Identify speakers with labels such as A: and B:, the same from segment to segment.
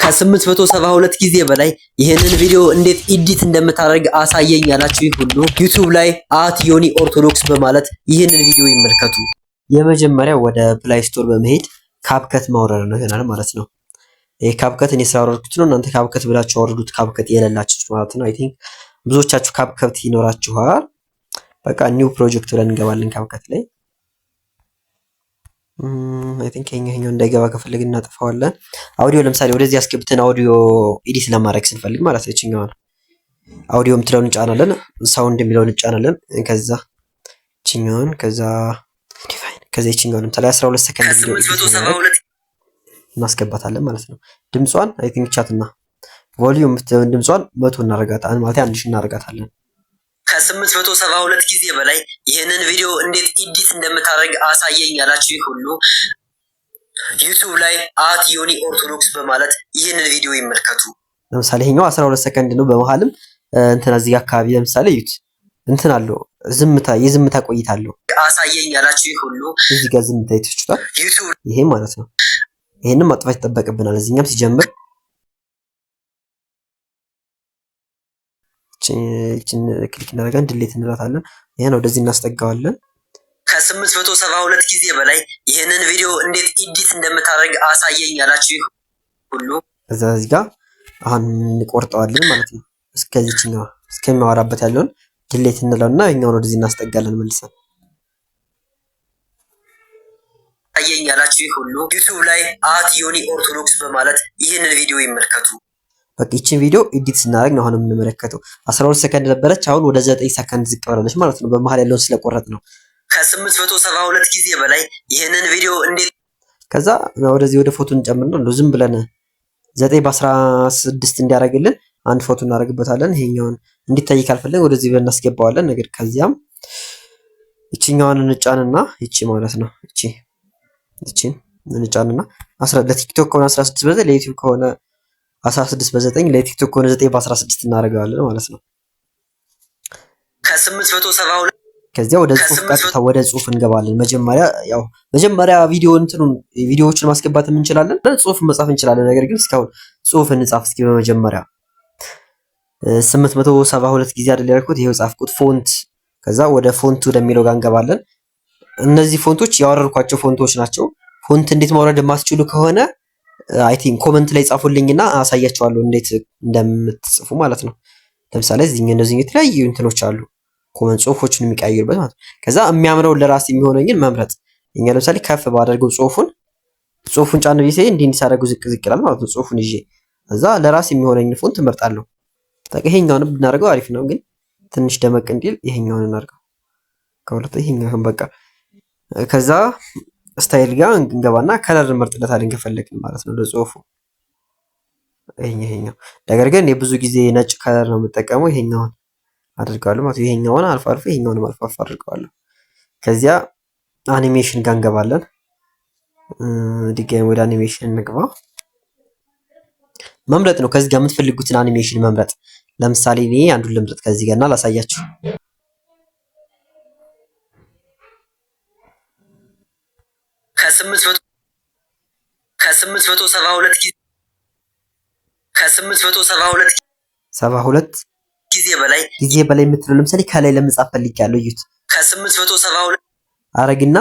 A: ከ872 ጊዜ በላይ ይህንን ቪዲዮ እንዴት ኤዲት እንደምታደርግ አሳየኝ ያላችሁ ሁሉ ዩቲዩብ ላይ ዮኒ ኦርቶዶክስ በማለት ይህንን ቪዲዮ ይመልከቱ። የመጀመሪያው ወደ ፕላይ ስቶር በመሄድ ካፕከት ማውረድ ነው ይሆናል ማለት ነው። ይሄ ካፕከት እኔ ስላወረድኩት ነው። እናንተ ካፕከት ብላችሁ አወርዱት፣ ካፕከት የሌላችሁ ማለት ነው። አይ ቲንክ ብዙዎቻችሁ ካፕከት ይኖራችኋል። በቃ ኒው ፕሮጀክት ብለን እንገባለን ካፕከት ላይ። አይ ቲንክ ይሄኛው እንዳይገባ ከፈለግን እናጠፋዋለን። አውዲዮ ለምሳሌ ወደዚህ አስገብተን አውዲዮ ኤዲት ለማድረግ ስንፈልግ ማለት ነው እቺኛውን አውዲዮ የምትለውን እንጫናለን፣ ሳውንድ የሚለውን እንጫናለን። ከዛ እቺኛውን ከዛ እቺኛውን ለምሳሌ 12 ሰከንድ ቪዲዮ እናስገባታለን ማለት ነው። ድምጿን አይ ቲንክ ቻትና ቮሊዩም ድምጿን 100 እናረጋታለን ማለት 1000 እናረጋታለን። ከ872 ጊዜ በላይ ይህንን ቪዲዮ እንዴት ኤዲት እንደምታደርግ አሳየኝ ያላችሁ ሁሉ ዩቲዩብ ላይ ዮኒ ኦርቶዶክስ በማለት ይህንን ቪዲዮ ይመልከቱ። ለምሳሌ ይሄኛው 12 ሰከንድ ነው። በመሃልም እንትና እዚህ አካባቢ ለምሳሌ ዩት እንትን አለው የዝምታ ቆይታ አለው። አሳየኝ ያላችሁ ሁሉ እዚህ ጋር ዝምታ ይተችቷል ዩቲዩብ ይሄ ማለት ነው። ይሄንን ማጥፋት ይጠበቅብናል። እዚህኛም ሲጀምር እቺን ክሊክ እናደርጋለን፣ ዲሌት እንላታለን። ይሄን ወደዚህ እናስጠጋዋለን። ከ872 ጊዜ በላይ ይሄንን ቪዲዮ እንዴት ኤዲት እንደምታደርግ አሳየኝ ያላችሁ ሁሉ እዚህ ጋር አሁን እንቆርጠዋለን ማለት ነው። እስከዚህኛው እስከሚያወራበት ያለውን ዲሌት እንለውና ይሄኛውን ወደዚህ እናስጠጋለን መልሰን። አሳየኝ ያላችሁ ሁሉ ዩቲዩብ ላይ ዮኒ ኦርቶዶክስ በማለት ይህንን ቪዲዮ ይመልከቱ። በቃ ይቺን ቪዲዮ ኤዲት ስናደርግ ነው አሁን የምንመለከተው። 12 ሰከንድ ነበረች፣ አሁን ወደ 9 ሰከንድ ዝቅ ብላለች ማለት ነው። በመሃል ያለውን ስለቆረጥ ነው። ከ872 ጊዜ በላይ ይህንን ቪዲዮ እንዴት ከዛ ወደዚህ ወደ ፎቶ እንጨምርና ነው ዝም ብለን 9 በ16 እንዲያደርግልን አንድ ፎቶ እናደርግበታለን። ይሄኛውን እንዲታይ ካልፈለግ ወደዚህ ብለን እናስገባዋለን። ነገር ከዚያም እቺኛውን እንጫንና እቺ ማለት ነው እቺን እንጫንና ለቲክቶክ ከሆነ 16 በዘ ለዩቲዩብ ከሆነ 16 በ9 ለቲክቶክ ከሆነ 9 በ16 እናደርጋለን ማለት ነው። ከ872 ከዚያ ወደ ጽሁፍ ቀጥታ ወደ ጽሁፍ እንገባለን። መጀመሪያ ቪዲዮዎችን ማስገባት እንችላለን፣ ጽሁፍ መጻፍ እንችላለን። ነገር ግን እስካሁን ጽሁፍ እንጻፍ እስኪ በመጀመሪያ 872 ጊዜ አይደል ያልኩት፣ ይሄው ጻፍኩት ፎንት። ከዛ ወደ ፎንት ወደሚለው ጋር እንገባለን። እነዚህ ፎንቶች ያወረድኳቸው ፎንቶች ናቸው። ፎንት እንዴት ማውረድ የማትችሉ ከሆነ አይ ቲንክ ኮመንት ላይ ጻፉልኝና አሳያችኋለሁ እንዴት እንደምትጽፉ ማለት ነው። ለምሳሌ እነዚህ የተለያዩ እንትኖች አሉ ኮመንት ጽሁፎችን የሚቀያየሩበት ማለት ነው። ከዛ የሚያምረው ለራስ የሚሆነኝን መምረጥ። እኛ ለምሳሌ ከፍ ባደርገው ጽሁፉን ጫን ብዬ እንዲህ እንዲሳደርገው ዝቅ ይላል ማለት ነው። ጽሁፉን ይዤ ከዛ ለራስ የሚሆነኝን ፎንት እመርጣለሁ። ይሄኛውን ብናደርገው አሪፍ ነው፣ ግን ትንሽ ደመቅ እንዲል ይሄኛውን እናድርገው። ከሁለት ይሄኛውን በቃ ከዛ ስታይል ጋር እንገባና ከለር እንመርጥለታለን ከፈለግን ማለት ነው ለጽሁፉ። ይሄኛው ነገር ግን የብዙ ጊዜ ነጭ ከለር ነው የምጠቀመው። ይሄኛውን አድርጋለሁ ማለት ነው። ይሄኛውን አልፎ አልፎ ይሄኛውን አልፎ አልፎ አድርገዋለሁ። ከዚያ አኒሜሽን ጋር እንገባለን። ድጋሚ ወደ አኒሜሽን እንግባ። መምረጥ ነው ከዚህ ጋር የምትፈልጉትን አኒሜሽን መምረጥ። ለምሳሌ እኔ አንዱን ልምረጥ ከዚህ ጋርና ላሳያችሁ። ከ872 ጊዜ በላይ የምትለው ለምሳሌ ከላይ ለመጻፍ ፈልጊያለሁ። እዩት። ከ872 አረግና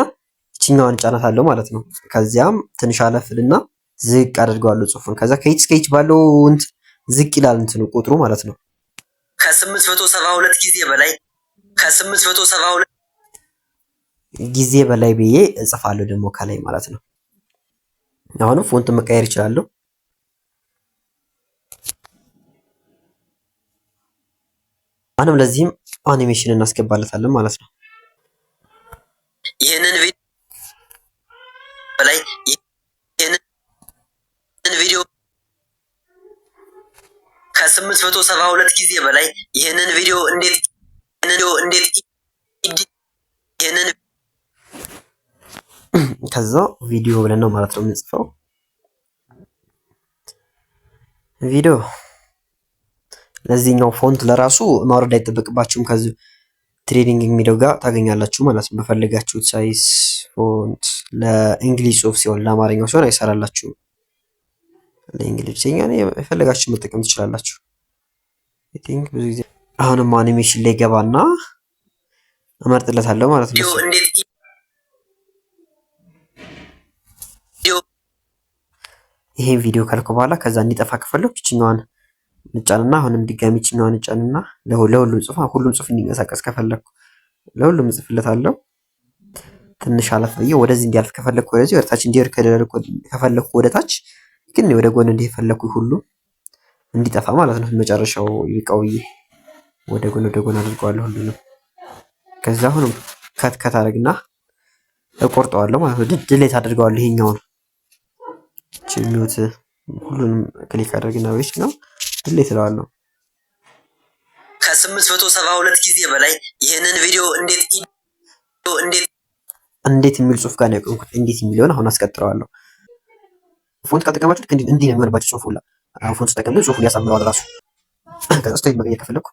A: እቺኛዋን ጫናታለሁ ማለት ነው። ከዚያም ትንሽ አለፍልና ዝቅ አድርገዋለሁ ጽሁፉን። ከዛ ከኤች ባለው ዝቅ ይላል እንትኑ ቁጥሩ ማለት ነው። ከ872 ጊዜ በላይ ብዬ እጽፋለሁ ደግሞ ከላይ ማለት ነው። አሁንም ፎንት መቀየር ይችላለሁ። አሁንም ለዚህም አኒሜሽን እናስገባለታለን ማለት ነው። ይሄንን ቪዲዮ ከ872 ጊዜ በላይ ይሄንን ቪዲዮ እንዴት ከዛ ቪዲዮ ብለን ነው ማለት ነው የምንጽፈው። ቪዲዮ ለዚህኛው ፎንት ለራሱ ማውረድ አይጠበቅባችሁም። ከዚህ ትሬዲንግ የሚለው ጋር ታገኛላችሁ ማለት ነው። በፈለጋችሁት ሳይዝ ፎንት ለእንግሊዝ ጽሁፍ ሲሆን ለአማርኛው ሲሆን አይሰራላችሁም። ለእንግሊዝኛ የፈለጋችሁ መጠቀም ትችላላችሁ። አይ ቲንክ ብዙ ጊዜ አሁንም አኒሜሽን ላይ ገባና እመርጥለታለሁ ማለት ነው። ይሄን ቪዲዮ ካልኩ በኋላ ከዛ እንዲጠፋ ከፈለኩ ይችኛዋን እንጫንና አሁንም ድጋሚ ይችኛዋን እንጫንና ለሁሉም ጽሁፍ እንዲንቀሳቀስ ከፈለኩ ለሁሉም እጽፍለታለሁ። ትንሽ አለፍ ብዬ ወደዚህ እንዲያልፍ ከፈለኩ ወደዚህ፣ ወደታች እንዲወርድ ከፈለኩ ወደታች፣ ግን ወደ ጎን እንዲፈለኩ ሁሉ እንዲጠፋ ማለት ነው። መጨረሻው ይቀውዬ ወደ ጎን አድርገዋለሁ ሁሉንም። ከዛ አሁንም ከት አድርግና እቆርጠዋለሁ ማለት ነው። ድሌት አድርገዋለሁ ይሄኛውን ሚውት ሁሉንም ክሊክ አድርግና ወይስ ነው ድሌት እለዋለሁ።
B: ከ872 ጊዜ በላይ ይህንን ቪዲዮ
A: እንዴት የሚል ጽሁፍ ጋር ነው ያቆምኩት። እንዴት የሚለውን አሁን አስቀጥረዋለሁ። ፎንት ካልተጠቀማችሁ እንዲህ ነው የሚሆንባችሁ ጽሁፉ ሁላ። ፎንት ተጠቀሙ ጽሁፉን ያሳምረዋል ራሱ። ከዛ ስታይል መቀየር ከፈለኩ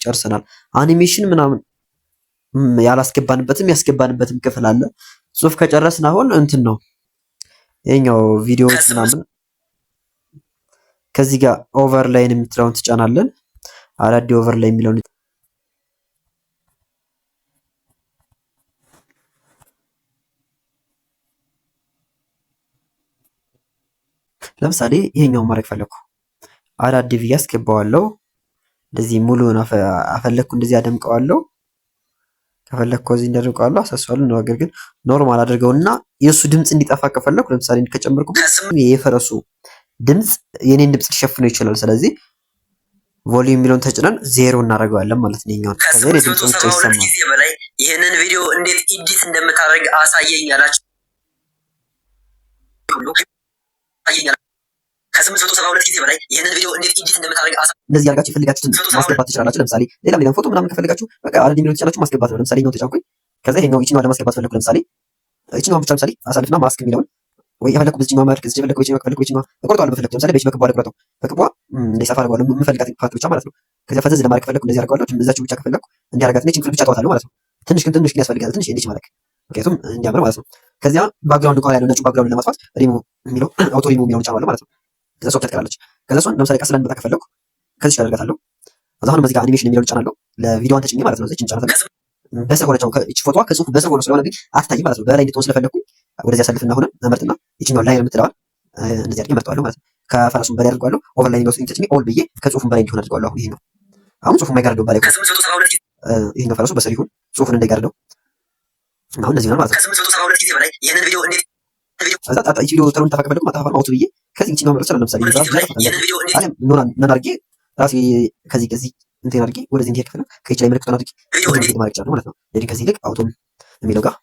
A: ጨርሰናል። አኒሜሽን ምናምን ያላስገባንበትም ያስገባንበትም ክፍል አለ። ጽሁፍ ከጨረስን አሁን እንትን ነው የኛው ቪዲዮዎች ምናምን ከዚህ ጋር ኦቨርላይን የምትለውን ትጫናለን። አራዲ ኦቨርላይ የሚለውን ለምሳሌ ይሄኛው ማድረግ ፈለኩ። አራዲ ብዬ አስገባዋለሁ። እንደዚህ ሙሉውን አፈለኩ እንደዚህ አደምቀዋለሁ። ከፈለኩ እዚህ እንዳደርገዋለሁ አሳስዋለሁ። ነገር ግን ኖርማል አድርገውና የሱ ድምጽ እንዲጠፋ ከፈለኩ ለምሳሌ ከጨመርኩ የፈረሱ ድምጽ የኔን ድምጽ ሊሸፍነው ይችላል። ስለዚህ ቮሊዩም የሚለውን ተጭነን ዜሮ እናደርገዋለን ማለት ነው። ይሄኛው ከዛ የድምጽ ብቻ ይሰማል።
B: ጊዜ በላይ ይሄንን ቪዲዮ እንዴት ኤዲት እንደምታደርግ አሳየኝ ያላችሁ ሁሉ ከ872 ጊዜ በላይ ይሄንን ቪዲዮ እንዴት ኤዲት እንደምታደርግ
A: እንደዚህ ያርጋችሁ የፈልጋችሁትን ማስገባት ትችላላችሁ። ለምሳሌ ሌላም ፎቶ ምናምን ከፈልጋችሁ በቃ አረድ የሚለውን ተጫናችሁ ማስገባት ነው። ለምሳሌ ይሄኛው ተጫንኩኝ። ከዛ ይሄኛው ይችኛው ለማስገባት ፈለኩ። ለምሳሌ ይችኛው ብቻ ለምሳሌ አሳልፍና ማስክ የሚለውን ወይ የፈለኩ በዚህኛው ማድረግ ከዚህ የፈለኩ ይችኛው ከፈለኩ ይችኛው እቆርጠዋለሁ። በፈለኩ ለምሳሌ በዚህ በክቧ ልቁረጠው። በክቧ እንደዚህ ሰፋ አድርገዋለሁ የምፈልጋት ፓርት ብቻ ማለት ነው። ከዛ ፈዘዝ ለማድረግ ከፈለኩ እንደዚህ አድርገዋለሁ። እዛችሁ ብቻ ከፈለኩ እንዲያረጋት ነች እንትን ብቻ ተዋታለሁ ማለት ነው። ትንሽ ግን ያስፈልጋል ትንሽ እንዲች ማድረግ ምክንያቱም እንዲያምር ማለት ነው። ከዚያ ባክግራውንድ እንኳን ያለው ነጭ ባክግራውንድ ለማጥፋት ሪሙቭ የሚለው አውቶ ሪሙቭ የሚለውን ጫናለሁ ማለት ነው። ከዛ ሶፍት ትቀራለች። ከዛ እሷን ለምሳሌ ቀስ ለንበጣ ከፈለኩ ከዚህ አደርጋታለሁ። ከዛ አሁን በዚህ ጋር አኒሜሽን የሚለውን ጫናለሁ። ለቪዲዮዋን ተጭኜ ማለት ነው። እዚህ ጫናታለሁ። በስር ሆነቻው ከእቺ ፎቶዋ ከጽሁፉ በስር ሆነ ስለሆነ ግን አትታይም ማለት ነው። በላይ እንድትሆን ስለፈለኩ ወደዚህ አሳልፍና አሁንም እመርጥና ይችኛው ላይ የምትለዋል እንደዚህ አድርጌ እመርጠዋለሁ ማለት ነው። ከፈረሱም በላይ አድርገዋለሁ። ኦቨርላይ ነው ተጭኜ ኦል ብዬ ከጽሁፉም በላይ እንዲሆን አድርገዋለሁ። አሁን ይሄ ነው። አሁን ጽሁፉ የማይጋርደው በላይ ይሄኛው ፈረሱ በስር ይሁን ጽሁፉን እንዳይጋርደው አሁን እንደዚህ ነው ማለት ነው።
B: ከ872 ጊዜ በላይ ይሄንን ቪዲዮ እንዴት
A: ከዛ ጣጣ ቪዲዮ ተሩን ተፈቀበልኩ ማታፈር አውት ብዬ ከዚህ ይችኛው መረጥ ሰላም ለምሳሌ አለም ምን አድርጌ ራሴ ከዚህ እንትን አድርጌ ወደዚህ እንዲሄድ ከፈለኩ ከይች ላይ ምልክቱን አድርጌ ወደዚህ ማድረግ ይችላል ማለት ነው። ለዚህ ከዚህ ልክ አውቶም የሚለው ጋር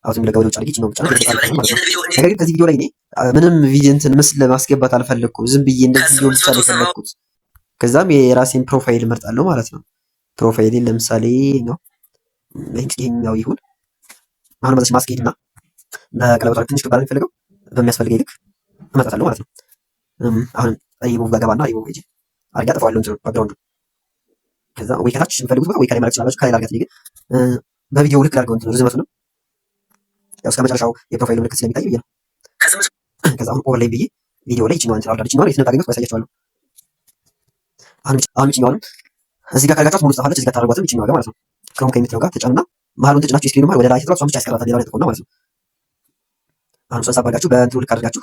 A: አሁን ዝም ብለህ ወደ ውጭ አድርጌ ነው ብቻ ነው ማለት ነው። ነገር ግን ከዚህ ቪዲዮ ላይ እኔ ምንም ቪዲዮ እንትን ምስል ለማስገባት አልፈለኩም። ዝም ብዬ እንደዚህ ቪዲዮ ብቻ ነው የፈለኩት። ከዛም የራሴን ፕሮፋይል እመርጣለሁ ማለት ነው። ፕሮፋይሌን ለምሳሌ ነው ይሄኛው ይሁን። አሁን በዚህ ማስኬድና በቀለበቷ ትንሽ ክባል የሚፈልገው በሚያስፈልገኝ ልክ እመጣታለሁ ማለት ነው። አሁን ሪሙቭ ጋር ገባና ሪሙቭ ሄጄ አድርጌ አጠፋዋለሁ እንትኑ ባክግራውንዱ። ከዛ ወይ ከታች የምፈልጉት ቦታ ወይ ከላይ ማለት ይችላል። ከላይ ላድርጋት ግን በቪዲዮ ልክ ላድርገው እንትኑ ርዝመቱንም ያው እስከ መጨረሻው የፕሮፋይሉ ምልክት ስለሚታይ ብዬ ነው። ከዛ አሁን ኦቨርላይ ብዬ ቪዲዮ ላይ ይችኛዋን ትራውላ ይችኛዋን የት ነው ታገኙት ያሳያችኋለሁ። አሁን ይችኛዋን እዚህ ጋር ካርጋጫት ሙሉ ጽፋለች። እዚህ ጋር ታደርጓትም ይችኛዋ ጋር ማለት ነው። ክሮም ከሚትለው ጋር ተጫኑና መሀሉን ተጭናችሁ ስክሪኑ ማለት ወደ ላይ ትጥሏት እሷን ብቻ ያስቀራታል። ሌላው ላይ ተቆና ማለት ነው። አሁን እሷን ሳባርጋችሁ በእንትኑ ልክ አድርጋችሁ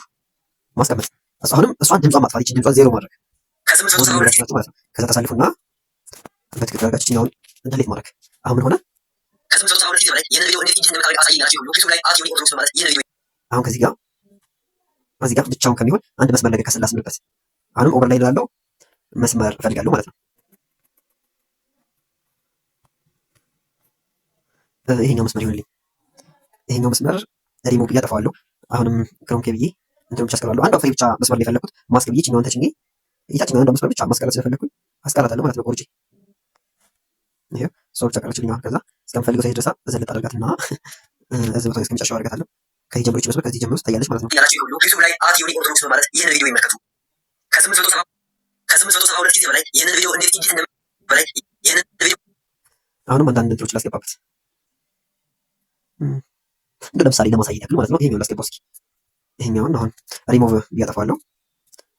A: ማስቀመጥ። አሁንም እሷን ድምጿን ማጥፋት ይችላል። ድምጿን ዜሮ ማድረግ ማለት ነው። ከዛ ተሳልፉና በትክክል አድርጋችሁ ይችኛውን እንደሌት ማድረግ። አሁን ምን ሆነ? አሁን ከዚህ ጋር እዚህ ጋር ብቻውን ከሚሆን አንድ መስመር ነገር ከስላስ ምልበት አሁንም ኦቨር ላይ ላለው መስመር እፈልጋለሁ ማለት ነው። ይሄኛው መስመር ይሆንልኝ። ይሄኛው መስመር ሪሙቭ እያጠፋዋለሁ። አሁንም ክሮም ኬ ብዬ እንትኑ ብቻ አስቀራለሁ። አንዷ ፍሬ ብቻ መስመር ላይ የፈለኩት ማስክ ብዬ ችኛውን ተጭኜ ይታችኛው አንዷ መስመር ብቻ ማስቀረት ስለፈለኩኝ አስቀራታለሁ ማለት ነው። ቆርጬ ይሄ ሰው ብቻ ቀረችልኝ። ከዛ እስከምፈልገው ሳይደርሳ ዘልጥ አደርጋትና እዚህ ቦታ እስከሚጨርሻው አደርጋታለሁ። ከዚህ ጀምሮ መስመር ከዚህ ጀምሮ ታያለች ማለት ነው። ዩቲዩብ ላይ @ዮኒ ኦርቶዶክስ በማለት ይህንን ቪዲዮ ይመልከቱ። ከ872 ጊዜ በላይ ይህንን ቪዲዮ እንዴት ኢዲት እንደበላይ ይህንን ቪዲዮ አሁንም አንዳንድ እንትኖች ላስገባበት እንደ ለምሳሌ ለማሳየት ያክል ማለት ነው። ይሄኛውን ላስገባው እስኪ። ይሄኛውን አሁን ሪሙቭ እያጠፋለሁ።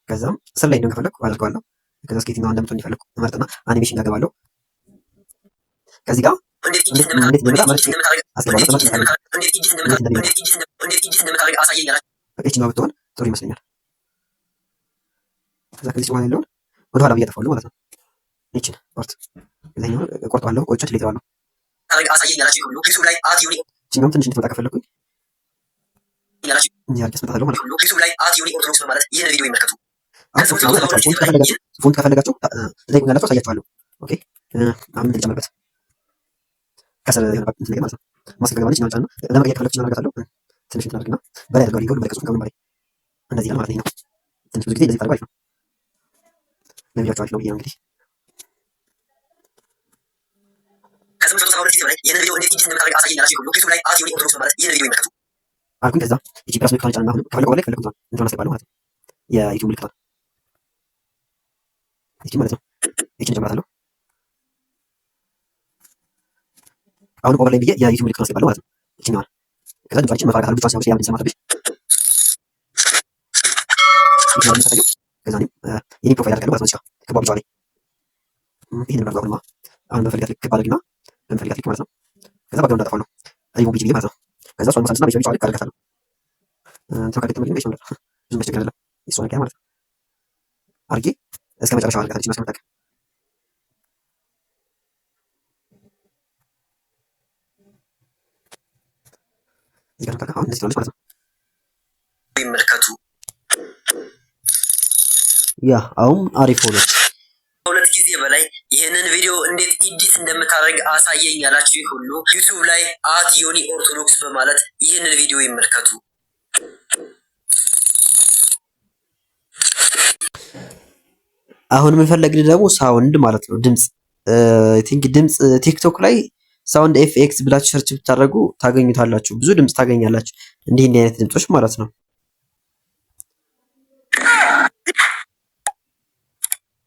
A: ከዛም ስር ላይ እንደም ከፈለኩ አደርገዋለሁ። ከዛ እስኪ የትኛው እንደምትሆን ይፈልኩ እመርጥና አኒሜሽን ጋር ገባለሁ። ከዚህ ጋር እንዴት እንደምታደርግ አስገባለሁ። እቺኛው ብትሆን ጥሩ ይመስለኛል። ከዛ ከዚህ በኋላ ያለውን ወደ ኋላ እያጠፋለሁ ማለት ነው። እቺን ፓርት ይሄኛው ቆርጣለሁ። ቆርጬ ትሌታለሁ። አሳየኛላችሁ ሁሉ ዩቲዩብ ላይ @ዮኒ እቺኛውን ትንሽ እንድትመጣ ከፈለኩኝ ያስመጣለሁ ማለት ነው። ዩቲዩብ ላይ @ዮኒ ኦርቶዶክስ በማለት ይህን ቪዲዮ ይመልከቱ። ፎንት ከፈለጋችሁ ትጠይቁኛላችሁ፣ አሳያችኋለሁ። ኦኬ አሁን ልጨምርበት ከስር እንትን ነገር ማለት ነው። ማስገባ ማለት ይችላል። ለመቀየር ከፈለኩኝ አደርጋታለሁ። ትንሽ እንትን አድርግና በላይ አድርገው ሊገው በለከሱ ከምን በላይ እንደዚህ ይላል ማለት ነው። ትንሽ ብዙ ጊዜ እንደዚህ ታደርጉ አሪፍ ነው። ለቪዲዮአችሁ አሪፍ ነው ብዬ ነው እንግዲህ ከ872 ጊዜ በላይ ይህን ቪዲዮ እንዴት ኢዲት እንደምታደርግ አሳየኛላችሁ ሁሉ ዩቲዩብ ላይ @ዮኒ ኦርቶዶክስ በማለት ይህን ቪዲዮ ይመልከቱ አልኩኝ። ከዛ እቺ ፕላስ ምልክቷን ጫንና አሁን ከፈለኩ ላይ ከፈለኩት እንትን አስገባለሁ ማለት ነው። የዩቲዩብ ምልክቷን እቺ ማለት ነው። እቺን ጨምራታለሁ። አሁን ኦቨር ላይ ብዬ የዩቲዩብ ምልክቱን አስገባለሁ ማለት ነው። እቺኛዋን ከዛ ድምጻችን መፋቃት ብቻ ሲያምር ሲያምር ሰማተብሽ እቺኛዋን ታዩ። ከዛ የኔ ፕሮፋይል አድርጋለሁ ማለት ነው። ከባ ብቻ ላይ ይሄንን ነው አሁን በፈልጋት ልክ ባደርግና በፈልጋት ልክ ማለት ነው። ከዛ ባክግራውንድ አጠፋለሁ ሪሙቭ ብዬ ማለት ነው። ከዛ እሷን ማሳንስና በቻው ልክ አደርጋታለሁ። ተወካለች ተመልኝ ነው ይችላል ብዙ መቸገር አይደለም። እሷን ጋር ማለት ነው አድርጌ እስከ መጨረሻው አድርጋታለች ነው እስከመጣ ይገርም ታካ አሁን እንደዚህ ነው ማለት ነው። ይመልከቱ ያ አሁን አሪፍ ሆነች። ሁለት ጊዜ በላይ ይህንን ቪዲዮ እንዴት ኢዲት እንደምታደርግ አሳየኝ ያላችሁ ሁሉ ዩቲዩብ ላይ @ዮኒ ኦርቶዶክስ በማለት ይህንን ቪዲዮ ይመልከቱ። አሁን የምንፈልግን ደግሞ ሳውንድ ማለት ነው። ድምጽ ድምጽ ቲክቶክ ላይ ሳውንድ ኤፍኤክስ ብላችሁ ሰርች ብታደርጉ ታገኙታላችሁ። ብዙ ድምጽ ታገኛላችሁ። እንዲህ አይነት ድምጾች ማለት ነው።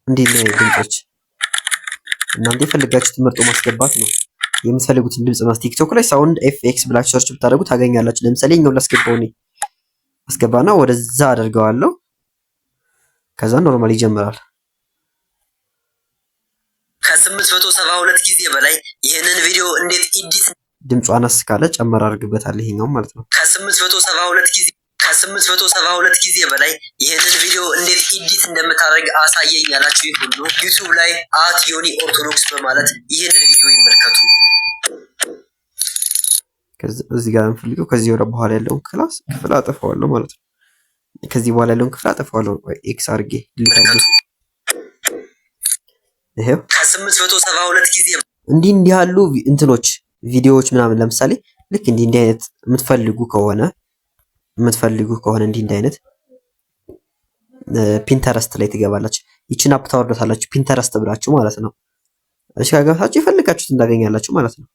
A: እንዲህ አይነት ድምጾች እናንተ የፈለጋችሁትን መርጦ ማስገባት ነው። የምትፈልጉትን ድምጽ ማለት ቲክቶክ ላይ ሳውንድ ኤፍኤክስ ብላችሁ ሰርች ብታደርጉ ታገኛላችሁ። ለምሳሌ እኛውን ላስገባው ነው። አስገባና ወደዛ አደርገዋለሁ። ከዛ ኖርማል ይጀምራል። ከ872 ጊዜ በላይ ይህንን ቪዲዮ እንዴት ኢዲት ድምጹ አነስ ካለ ጨመር አድርግበታል። ይሄኛው ማለት ነው። ከ872 ጊዜ በላይ ይህንን ቪዲዮ እንዴት ኢዲት እንደምታደርግ አሳየኝ ያላችሁ ሁሉ ዩቲዩብ ላይ @ዮኒ ኦርቶዶክስ በማለት ይህንን ቪዲዮ ይመልከቱ። እዚህ ጋር የምፈልገው ከዚህ ወደ በኋላ ያለውን ክፍል አጠፋዋለሁ ማለት ነው። ከዚህ በኋላ ያለውን ክፍል አጠፋዋለሁ። ኤክስ አድርጌ ዲሊት አድርጌ ይሄው ከ872 ጊዜ እንዲህ ያሉ እንትኖች ቪዲዮዎች ምናምን ለምሳሌ ልክ እንዲህ አይነት የምትፈልጉ ከሆነ እንዲህ አይነት ፒንተረስት ላይ ትገባላችሁ። ይችን አፕ ታወርዳታላችሁ ፒንተረስት ብላችሁ ማለት ነው። እሺ ካገባችሁ የፈልጋችሁትን ታገኛላችሁ ማለት ነው።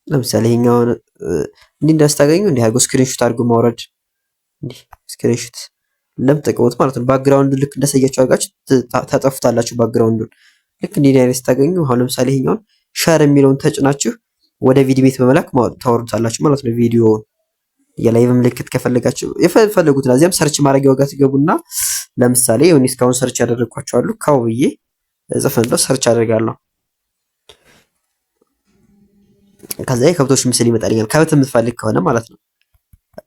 A: ለምሳሌ ይሄኛውን እንዲህ እንዳስታገኙ እንዲህ አድርጎ ስክሪንሾት አድርጎ ማውረድ እንዲህ ስክሪንሾት ለምትጠቀሙት ማለት ነው። ባክግራውንድ ልክ እንደሰያችሁ አድርጋችሁ ታጠፉታላችሁ ባክግራውንዱን። ልክ እንዲህ አይነት ስታገኙ አሁን ለምሳሌ ይሄኛውን ሸር የሚለውን ተጭናችሁ ወደ ቪዲዮ ቤት በመላክ ታወርዱታላችሁ ማለት ነው። ቪዲዮውን የላይቭ ምልክት ከፈለጋችሁ የፈለጉትን እዚያም ሰርች ማድረጊያው ጋር ትገቡና ለምሳሌ እኔ እስካሁን ሰርች ያደረግኳቸው አሉ ካው ብዬ ጽፈንለው ሰርች አደርጋለሁ። ከዛ የከብቶች ምስል ይመጣልኛል። ከብት የምትፈልግ ከሆነ ማለት ነው።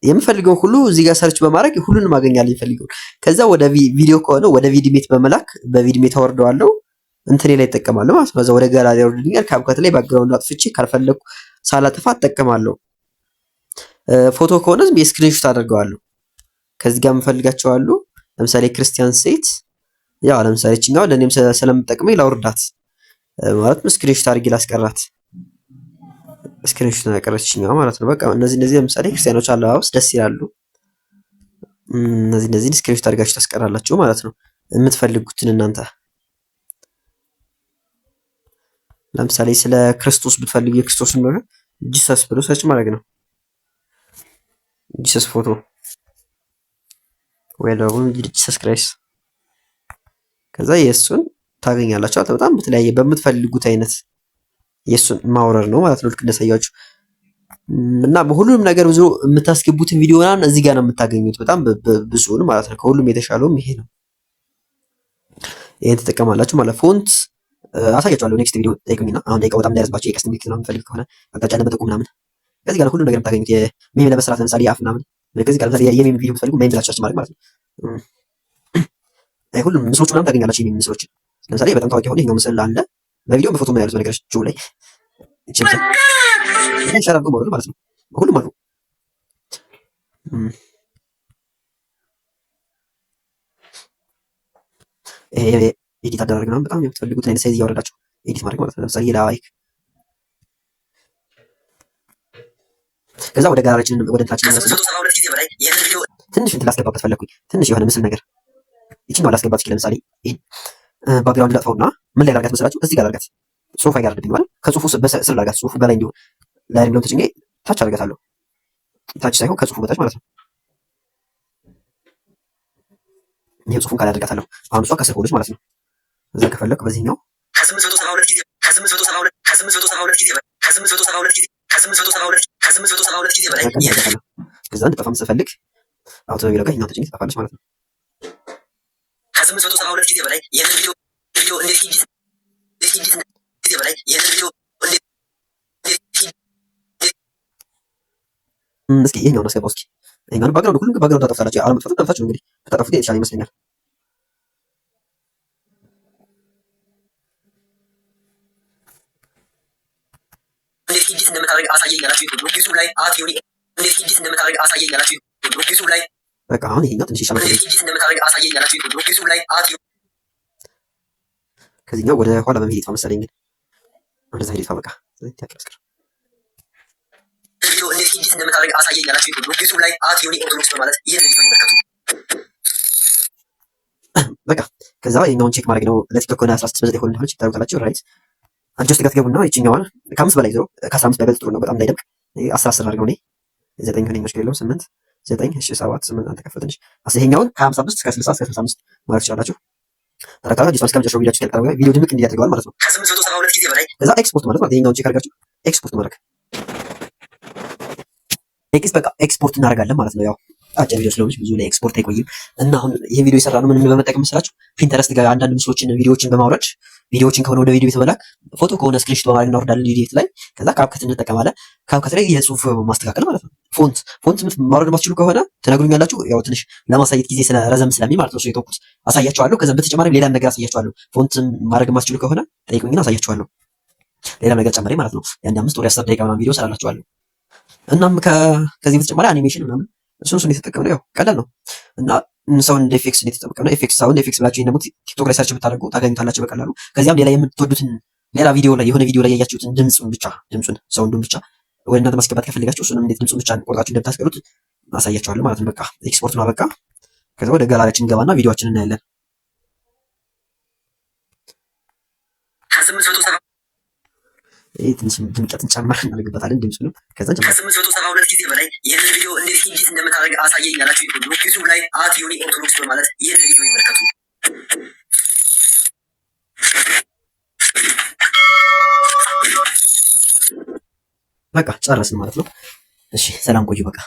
A: የምፈልገው ሁሉ እዚህ ጋር ሰርች በማድረግ ሁሉንም አገኛለሁ የምፈልገው። ከዛ ወደ ቪዲዮ ከሆነ ወደ ቪዲዮ ሜት በመላክ በቪዲዮ ሜት አወርደዋለሁ እንትኔ ላይ እጠቀማለሁ ማለት ነው። ከዛ ወደ ጋላሪ ያወርድልኛል። ካፕካት ላይ ባክግራውንድ አጥፍቼ ካልፈለኩ ሳላጠፋ እጠቀማለሁ። ፎቶ ከሆነ ዝም ስክሪንሾት አደርገዋለሁ። ከዚህ ጋር የምፈልጋቸው አሉ። ለምሳሌ ክርስቲያን ሴት ያው ለምሳሌ እቺኛው ለኔም ስለምጠቅመኝ ላውርዳት ማለት ነው። ስክሪንሾት አድርጌ ላስቀራት ስክሪንሾት ያቀረችኛው ማለት ነው። በቃ እነዚህ ለምሳሌ ክርስቲያኖች አለባበስ ደስ ይላሉ። እነዚህ ስክሪንሾት አድርጋችሁ ታስቀራላችሁ ማለት ነው። የምትፈልጉትን እናንተ ለምሳሌ ስለ ክርስቶስ ብትፈልጉ የክርስቶስን ነገር ጂሰስ ብሎ ሰርች ማድረግ ነው። ጂሰስ ፎቶ ወይ ደግሞ ጂሰስ ክራይስት ከዛ የእሱን ታገኛላችሁ። በጣም በተለያየ በምትፈልጉት አይነት የእሱን ማውረድ ነው ማለት ነው። ልክ እንደሳያችሁ እና በሁሉም ነገር ብዙ የምታስገቡትን ቪዲዮናን እዚህ ጋር ነው የምታገኙት። በጣም ብዙውን ማለት ነው። ከሁሉም የተሻለውም ይሄ ነው። ይሄን ተጠቀማላችሁ ማለት ፎንት አሳያችኋለሁ። ኔክስት ቪዲዮ ጠይቁኝና አሁን ደቂቃው በጣም እንዳይረዝባችሁ የቀስት ምልክት ነው የምፈልግ ከሆነ አቅጣጫ ለመጠቆም ምናምን ከዚህ ጋር ሁሉ ነገር የምታገኙት የሜም ለመስራት ለምሳሌ አፍ ምናምን ከዚህ ጋር ለምሳሌ የሜም ቪዲዮ የምትፈልጉ ሜም ብላችሁ ሰርች ማድረግ ማለት ነው። ሁሉም ምስሎች ምናምን ታገኛላችሁ። የሜም ምስሎች ለምሳሌ በጣም ታዋቂ የሆነ ይሄኛው ምስል አለ በቪዲዮ በፎቶ ምን ያሉት ነገሮች ጆ ላይ ይሻላል ማለት ነው። ሁሉም አሉ። ኤዲት አደረግ ነው በጣም የምትፈልጉት አይነት ሳይዝ እያወረዳችሁ ኤዲት ማድረግ ማለት ነው። ለምሳሌ ላይክ ከዛ ወደ ጋራችን ወደ ታችን ትንሽ እንትን ላስገባበት ፈለኩኝ። ትንሽ የሆነ ምስል ነገር ይቺን ነው ላስገባት ይችላል። ለምሳሌ ባክግራውንድ ላጥፋውና ምን ላይ ላርጋት መስላችሁ? እዚህ ጋር ላርጋት ሶፋ ጋር አድርግኝ ማለት ከጽሁፉ ስር ላርጋት ጽሁፉ በላይ እንዲሆን ላይ እንደው ተጭኜ ታች አድርጋታለሁ። ታች ሳይሆን ከጽሁፉ በታች ማለት ነው። ይሄ ጽሁፉን ካለ አድርጋታለሁ። አሁን እሷ ከስር ሆነች ማለት ነው። እዛ ከፈለኩ በዚህኛው ከ872 ጊዜ በላይ ከዛ እንድጠፋም ስፈልግ አውቶ ነው የሚለቀኝ። እናንተ ጭኝ ትጠፋለች ማለት ነው። ከ872 ጊዜ በላይ ይሄን ቪዲዮ እንዴት ጊዜ በላይ ይሄን ቪዲዮ እስኪ ይሄኛውን አስገባው። እስኪ ይሄኛውን ባክግራውንድ ሁሉም ባክግራውንድ ታጠፋላችሁ። አለመጥፋት ታጠፋችሁ እንግዲህ ታጠፉት የተሻለ ይመስለኛል። እንዴት ኤዲት እንደምታደርግ አሳየኝ ያላችሁ ዩቲዩብ ላይ አትዩኒ እንዴት ኤዲት እንደምታደርግ አሳየኝ ያላችሁ ዩቲዩብ ላይ በቃ አሁን ይሄኛው ትንሽ ይሻላል። እንዴት ኤዲት እንደምታደርግ አሳየኝ ያላችሁ ዩቲዩብ ላይ አትዩ ከዚህኛው ወደ ኋላ በመሄድ ይጥፋ መሰለኝ። ግን ወደዛ ሄድ ይጥፋ በቃ እንዴት ኤዲት እንደምታደርግ አሳየኝ ያላችሁ ዩቲዩብ ላይ አትዩኒ ኦርቶዶክስ በማለት ይሄን ቪዲዮ ይመልከቱ። በቃ ከዛ ይሄኛውን ቼክ ማድረግ ነው። ለቲክቶክ ከሆነ 16 በ9 ሆነ እንደሆነች ታውቃላችሁ ራይት አጀስት ጋር ትገቡና ይችኛዋን ከ5 በላይ ዞሮ ከ15 በላይ ጥሩ ነው። በጣም እንዳይደምቅ 10 አድርገው ነው 9 ሆነ ይመስል የለውም 8 9 እሺ 7 8 አንተ ከፈተንሽ ይሄኛውን ከ55 እስከ 60 እስከ 65 ማለት ይችላልላችሁ። ተረካጋ ዲስማስ ከመጨረሻው ቪዲዮአችሁ ተቀጣው ቪዲዮ ድምቅ እንዲያደርገዋል ማለት ነው። ከ872 ጊዜ በላይ ከዛ ኤክስፖርት ማለት ነው። ይሄኛውን ቼክ አድርጋችሁ ኤክስፖርት ማድረግ በቃ ኤክስፖርት እናደርጋለን ማለት ነው። ያው አጭር ቪዲዮ ስለሆነች ብዙ ላይ ኤክስፖርት አይቆይም እና አሁን ይሄ ቪዲዮ የሰራነው ምን በመጠቀም መስላችሁ? ፒንተረስት ጋር አንዳንድ ምስሎችን ቪዲዮዎችን በማውረድ ቪዲዮዎችን ከሆነ ወደ ቪዲዮ ቤት በመላክ ፎቶ ከሆነ ስክሪንሾት በማድረግ እናወርዳለን ቪዲዮ ቤት ላይ። ከዛ ካፕከት እንጠቀማለን። ካፕከት ላይ የጽሁፍ ማስተካከል ማለት ነው። ፎንት ማውረድ ማትችሉ ከሆነ ትነግሩኛላችሁ። ያው ትንሽ ለማሳየት ጊዜ ስለረዘም ስለሚል ማለት ነው የተውኩት አሳያችኋለሁ። ከዛ በተጨማሪ ሌላም ነገር አሳያችኋለሁ። ፎንት ማድረግ ማትችሉ ከሆነ ጠይቁኝና አሳያችኋለሁ። ሌላ ነገር ጨምሬ ማለት ነው። ያን 5 ወር 10 ደቂቃ ምናምን ቪዲዮ ሰራላችኋለሁ። እናም ከዚህ በተጨማሪ አኒሜሽን ምናምን እሱን የተጠቀምነው ያው ቀላል ነው እና ሳውንድ ኢፌክትስ የተጠቀምነው ኢፌክትስ ሳውንድ ኢፌክትስ ብላችሁ ደግሞ ቲክቶክ ላይ ሰርች ብታደርጉ ታገኙታላችሁ በቀላሉ። ከዚያም ሌላ የምትወዱትን ሌላ ቪዲዮ ላይ የሆነ ቪዲዮ ላይ ያያችሁትን ድምጹን ሳውንዱን ብቻ ወደ እናንተ ማስገባት ከፈለጋችሁ እሱንም እንዴት ድምፁን ብቻ ቆርጣችሁ እንደምታስቀሩት አሳያችኋለሁ ማለት ነው። በቃ ኤክስፖርቱን አበቃ። ከዛ ወደ ጋላሪያችን እንገባና ቪዲዮአችንን እናያለን። ይህ ትንሽ ድምቀትን ጨምር እናደርግበታለን ድምፁንም። ከዛ
B: ከ872 ጊዜ በላይ ይህንን ቪዲዮ እንዴት ኤዲት እንደምታደርግ አሳየኝ ያላችሁ ሁሉ ዩቲዩብ ላይ @ዮኒ ኦርቶዶክስ በማለት ይህንን ቪዲዮ ይመልከቱ።
A: በቃ ጨረስን ማለት ነው። እሺ ሰላም ቆዩ በቃ።